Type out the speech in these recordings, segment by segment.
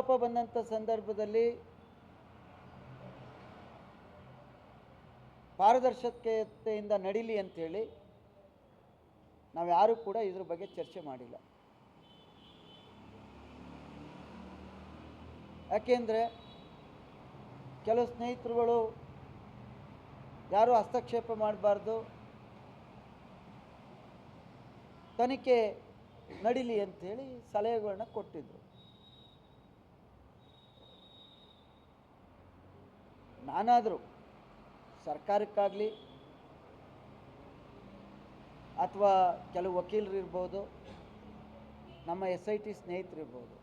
ಆರೋಪ ಬಂದಂಥ ಸಂದರ್ಭದಲ್ಲಿ ಪಾರದರ್ಶಕತೆಯಿಂದ ನಡೀಲಿ ಅಂಥೇಳಿ ನಾವು ಯಾರೂ ಕೂಡ ಇದ್ರ ಬಗ್ಗೆ ಚರ್ಚೆ ಮಾಡಿಲ್ಲ. ಯಾಕೆಂದರೆ ಕೆಲವು ಸ್ನೇಹಿತರುಗಳು ಯಾರೂ ಹಸ್ತಕ್ಷೇಪ ಮಾಡಬಾರ್ದು, ತನಿಖೆ ನಡೀಲಿ ಅಂಥೇಳಿ ಸಲಹೆಗಳನ್ನ ಕೊಟ್ಟಿದ್ದರು. ನಾನಾದರೂ ಸರ್ಕಾರಕ್ಕಾಗಲಿ ಅಥವಾ ಕೆಲವು ವಕೀಲರು ಇರ್ಬೋದು, ನಮ್ಮ SIT ಸ್ನೇಹಿತರಿರ್ಬೋದು,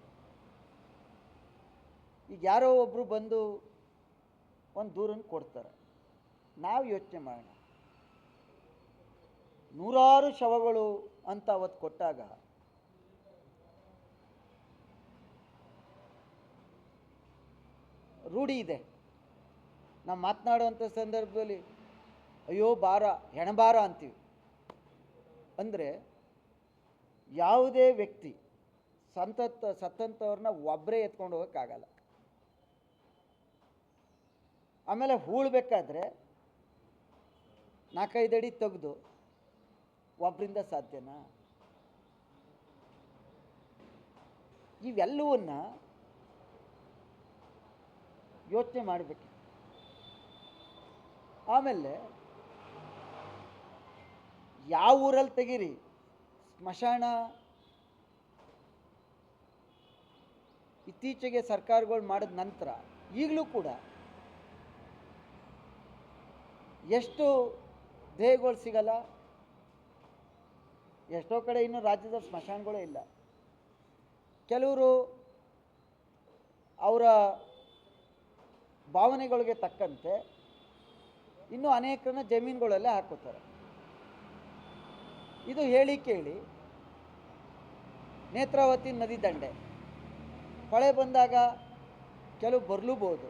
ಈಗ ಯಾರೋ ಒಬ್ಬರು ಬಂದು ಒಂದು ದೂರನ್ನು ಕೊಡ್ತಾರೆ. ನಾವು ಯೋಚನೆ ಮಾಡೋಣ, ನೂರಾರು ಶವಗಳು ಅಂತ ಅವತ್ತು ಕೊಟ್ಟಾಗ ರೂಢಿ ಇದೆ, ನಾವು ಮಾತನಾಡುವಂಥ ಸಂದರ್ಭದಲ್ಲಿ ಅಯ್ಯೋ ಭಾರ, ಹೆಣಭಾರ ಅಂತೀವಿ. ಅಂದರೆ ಯಾವುದೇ ವ್ಯಕ್ತಿ ಸತ್ತಂಥವ್ರನ್ನ ಒಬ್ಬರೇ ಎತ್ಕೊಂಡು ಹೋಗೋಕ್ಕಾಗಲ್ಲ. ಆಮೇಲೆ ಹೂಳಬೇಕಾದ್ರೆ 4-5 ಅಡಿ ತೆಗೆದು ಒಬ್ಬರಿಂದ ಸಾಧ್ಯನಾ? ಇವೆಲ್ಲವನ್ನ ಯೋಚನೆ ಮಾಡಬೇಕು. ಆಮೇಲೆ ಯಾವ ಊರಲ್ಲಿ ತೆಗೀರಿ, ಸ್ಮಶಾನ ಇತ್ತೀಚೆಗೆ ಸರ್ಕಾರಗಳು ಮಾಡಿದ ನಂತರ ಈಗಲೂ ಕೂಡ ಎಷ್ಟು ದೇಹಗಳು ಸಿಗಲ್ಲ. ಎಷ್ಟೋ ಕಡೆ ಇನ್ನೂ ರಾಜ್ಯದ ಸ್ಮಶಾನಗಳೇ ಇಲ್ಲ. ಕೆಲವರು ಅವರ ಭಾವನೆಗಳಿಗೆ ತಕ್ಕಂತೆ ಇನ್ನೂ ಅನೇಕರನ್ನ ಜಮೀನುಗಳಲ್ಲೇ ಹಾಕೋತಾರೆ. ಇದು ಹೇಳಿ ಕೇಳಿ ನೇತ್ರಾವತಿ ನದಿ ದಂಡೆ ಮಳೆ ಬಂದಾಗ ಕೆಲವು ಬರಲೂಬೋದು,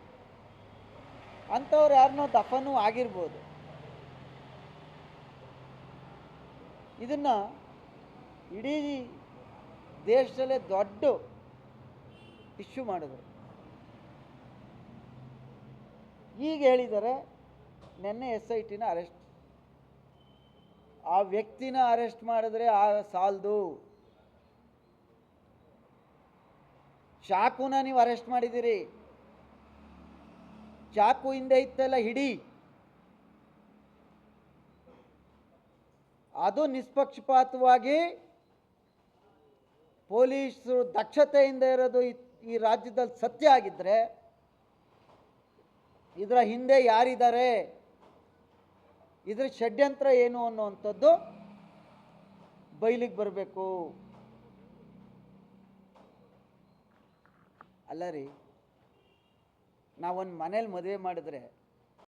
ಅಂಥವ್ರು ಯಾರನ್ನೋ ದಫನೂ ಆಗಿರ್ಬೋದು. ಇದನ್ನು ಇಡೀ ದೇಶದಲ್ಲೇ ದೊಡ್ಡ ಇಶ್ಯೂ ಮಾಡಿದ್ರು. ಈಗ ಹೇಳಿದ್ದಾರೆ ನಿನ್ನೆ SITನ ಅರೆಸ್ಟ್. ಆ ವ್ಯಕ್ತಿನ ಅರೆಸ್ಟ್ ಮಾಡಿದ್ರೆ ಸಾಲದು, ಚಾಕುನ ನೀವು ಅರೆಸ್ಟ್ ಮಾಡಿದ್ದೀರಿ, ಚಾಕು ಹಿಂದೆ ಇತ್ತಲ್ಲ ಹಿಡಿ, ಅದು ನಿಷ್ಪಕ್ಷಪಾತವಾಗಿ ಪೊಲೀಸರು ದಕ್ಷತೆಯಿಂದ ಇರೋದು ಈ ರಾಜ್ಯದಲ್ಲಿ ಸತ್ಯ ಆಗಿದ್ದರೆ ಇದರ ಹಿಂದೆ ಯಾರಿದ್ದಾರೆ, ಇದರ ಷಡ್ಯಂತ್ರ ಏನು ಅನ್ನುವಂಥದ್ದು ಬಯಲಿಗೆ ಬರಬೇಕು. ಅಲ್ಲ ರೀ, ನಾವೊಂದು ಮನೇಲಿ ಮದುವೆ ಮಾಡಿದ್ರೆ